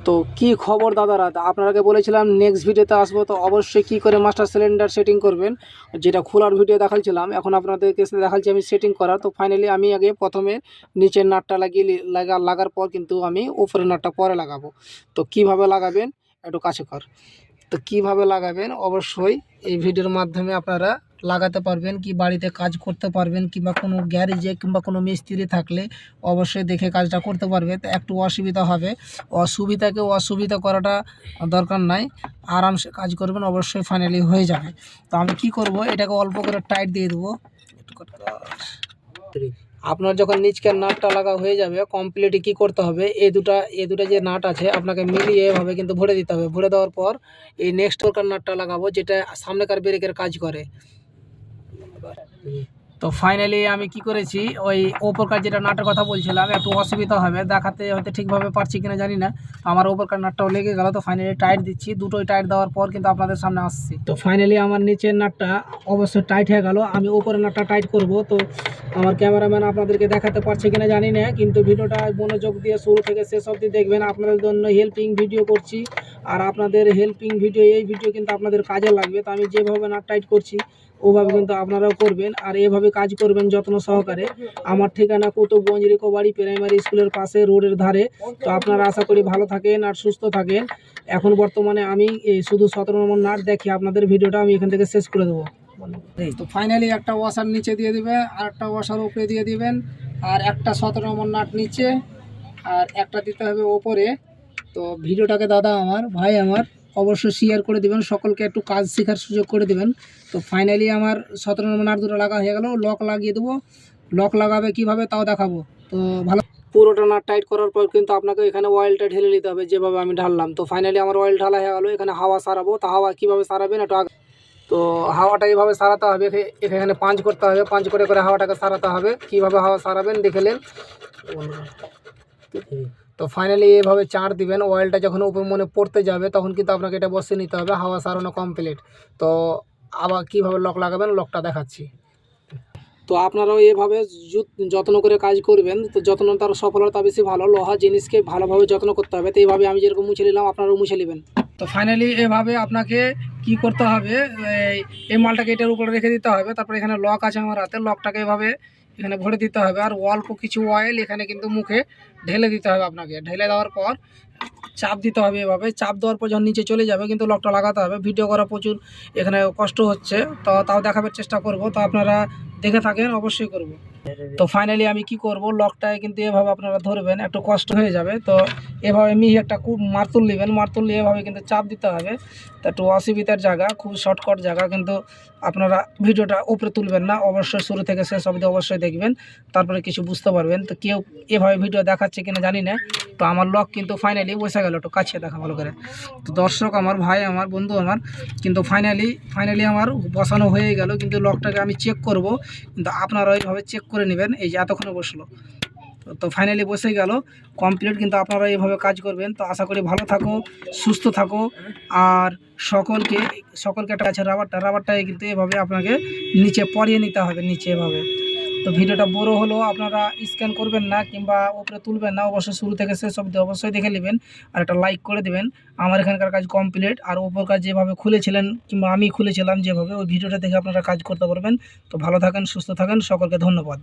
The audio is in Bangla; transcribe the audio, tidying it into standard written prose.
তো কি খবর দাদারা, আপনাকে বলেছিলাম নেক্সট ভিডিওতে আসবো। তো অবশ্যই কি করে মাস্টার সিলিন্ডার সেটিং করবেন, যেটা খোলার ভিডিও দেখাচ্ছিলাম, এখন আপনাদেরকে দেখাচ্ছি আমি সেটিং করার। তো ফাইনালি আমি আগে প্রথমে নিচের নাটটা লাগার পর কিন্তু আমি উপরের নাটটা পরে লাগাবো। তো কিভাবে লাগাবেন একটু কাছে কর। তো কিভাবে লাগাবেন অবশ্যই এই ভিডিওর মাধ্যমে আপনারা লাগাতে পারবেন, কি বাড়িতে কাজ করতে পারবেন, কিংবা কোনো গ্যারেজে কিংবা কোনো মিস্ত্রি থাকলে অবশ্যই দেখে কাজটা করতে পারবে। তো একটু অসুবিধা হবে, অসুবিধা করাটা দরকার নাই, আরামসে কাজ করবেন, অবশ্যই ফাইনালি হয়ে যাবে। তো আমি কি করব, এটাকে অল্প করে টাইট দিয়ে দেবো। আপনার যখন নিচকের নাটটা লাগা হয়ে যাবে কমপ্লিটই কি করতে হবে, এই দুটা যে নাট আছে আপনাকে মিলিয়ে এভাবে কিন্তু ভরে দিতে হবে। ভরে দেওয়ার পর এই নেক্সট ওরকার নাটটা লাগাবো, যেটা সামনেকার ব্রেকের কাজ করে। তো ফাইনালি আমি কি করেছি, ওই ওপরকার যেটা নাটের কথা বলছিলাম, একটু অসুবিধা হবে দেখাতে, হয়তো ঠিকভাবে পারছি কিনা জানি না। আমার ওপরকার নাটটাও লেগে গেল। তো ফাইনালি টাইট দিচ্ছি, দুটোই টাইট দেওয়ার পর কিন্তু আপনাদের সামনে আসছি। তো ফাইনালি আমার নিচের নাটটা অবশ্যই টাইট হয়ে গেল, আমি ওপরের নাটটা টাইট করব। তো আমার ক্যামেরাম্যান আপনাদেরকে দেখাতে পারছে কিনা জানি না, কিন্তু ভিডিওটা মনোযোগ দিয়ে শুরু থেকে শেষ অবধি দেখবেন। আপনাদের জন্য হেল্পিং ভিডিও করছি, আর আপনাদের হেল্পিং ভিডিও, এই ভিডিও কিন্তু আপনাদের কাজে লাগবে। তো আমি যেভাবে নাট টাইট করছি ওভাবে কিন্তু আপনারাও করবেন, আর এভাবে কাজ করবেন যত্ন সহকারে। আমার ঠিকানা কুতুবগঞ্জ রিকোবারি প্রাইমারি স্কুলের পাশে, রোডের ধারে। তো আপনারা আশা করি ভালো থাকেন আর সুস্থ থাকেন। এখন বর্তমানে আমি শুধু 17 নম্বর নাট দেখি আপনাদের ভিডিওটা আমি এখান থেকে শেষ করে দেবো। তো ফাইনালি একটা ওয়াশার নিচে দিয়ে দিবে, আর একটা ওয়াশার উপরে দিয়ে দিবেন, আর একটা 17 নম্বর নাট নিচে, আর একটা দিতে হবে ওপরে। তো ভিডিওটাকে দাদা আমার, ভাই আমার, অবশ্যই শেয়ার করে দিবেন, সকলকে একটু কাজ শেখার সুযোগ করে দিবেন। তো ফাইনালি আমার 17 নম্বর নাট দুটো লাগা হয়ে গেল, লক লাগিয়ে দেবো। লক লাগাবে কিভাবে তাও দেখাবো। তো ভালো, পুরোটা নাট টাইট করার পর কিন্তু আপনাকে এখানে অয়েলটা ঢেলে নিতে হবে, যেভাবে আমি ঢাললাম। তো ফাইনালি আমার অয়েল ঢালা হয়ে গেলো। এখানে হাওয়া সারাবো। তো হাওয়া কীভাবে সারাবেন একটু তো হাওয়াটা এইভাবে সারাতে হবে, এখানে পাঞ্চ করতে হবে, পাঞ্চ করে করে হাওয়াটাকে সারাতে হবে। কীভাবে হাওয়া সারাবেন দেখলেন। তো ফাইনালি এভাবে চার দিবেন, অয়েলটা যখন উপর মনে পড়তে যাবে তখন কিন্তু আপনাকে এটা বসিয়ে নিতে হবে। হাওয়া সারানো কমপ্লিট। তো আবার কীভাবে লক লাগাবেন লকটা দেখাচ্ছি। তো আপনারাও এভাবে যত্ন করে কাজ করবেন। তো যত্ন তার সফলতা বেশি ভালো। লোহা জিনিসকে ভালোভাবে যত্ন করতে হবে। তো এইভাবে আমি যেরকম মুছে নিলাম আপনারাও মুছে নেবেন। তো ফাইনালি এভাবে আপনাকে কি করতে হবে, এই মালটাকে এটার উপরে রেখে দিতে হবে। তারপরে এখানে লক আছে আমার হাতে, লকটাকে এভাবে এখানে ভরে দিতে হবে, আর অল্প কিছু অয়েল এখানে কিন্তু মুখে ঢেলে দিতে হবে। আপনাকে ঢেলে দেওয়ার পর চাপ দিতে হবে। এভাবে চাপ দেওয়ার পর যখন নিচে চলে যাবে কিন্তু লকটা লাগাতে হবে। ভিডিও করা প্রচুর এখানে কষ্ট হচ্ছে, তো তাও দেখাবার চেষ্টা করব। তো আপনারা দেখে থাকেন, অবশ্যই করব। তো ফাইনালি আমি কি করব, লকটায় কিন্তু এভাবে আপনারা ধরবেন, একটু কষ্ট হয়ে যাবে। তো এভাবে মিহি একটা খুব মারতুল নেবেন, মারতুল নিয়ে এভাবে কিন্তু চাপ দিতে হবে। তো একটু অসুবিধার জায়গা, খুব শর্টকাট জায়গা, কিন্তু আপনারা ভিডিওটা উপরে তুলবেন না, অবশ্যই শুরু থেকে শেষ অবধি অবশ্যই দেখবেন, তারপরে কিছু বুঝতে পারবেন। তো কেউ এভাবে ভিডিও দেখাচ্ছে কিনা জানি না। তো আমার লক কিন্তু ফাইনালি বসে গেল, একটু কাছে দেখা ভালো করে। তো দর্শক আমার, ভাই আমার, বন্ধু আমার, কিন্তু ফাইনালি আমার বসানো হয়ে গেল। কিন্তু লকটাকে আমি চেক করব, কিন্তু আপনারা ওইভাবে চেক করে নেবেন। এই যে এতক্ষণে বসলো, তো ফাইনালি বসে গেল কমপ্লিট। কিন্তু আপনারা এইভাবে কাজ করবেন। তো আশা করি ভালো থাকো, সুস্থ থাকো, আর সকলকে একটা আছে রাবারটাই কিন্তু এভাবে আপনাকে নিচে পরিয়ে নিতে হবে, নিচে এভাবে। তো ভিডিওটা বড় হলো, আপনারা স্ক্যান করবেন না কিংবা উপরে তুলবেন না, অবশ্যই শুরু থেকে শেষ অবধি অবশ্যই দেখে নেবেন, আর একটা লাইক করে দেবেন। আমার এখানকার কাজ কমপ্লিট, আর ওপর কাজ যেভাবে খুলেছিলেন কিংবা আমি খুলেছিলাম যেভাবে, ওই ভিডিওটা দেখে আপনারা কাজ করতে পারবেন। তো ভালো থাকেন, সুস্থ থাকেন, সকলকে ধন্যবাদ।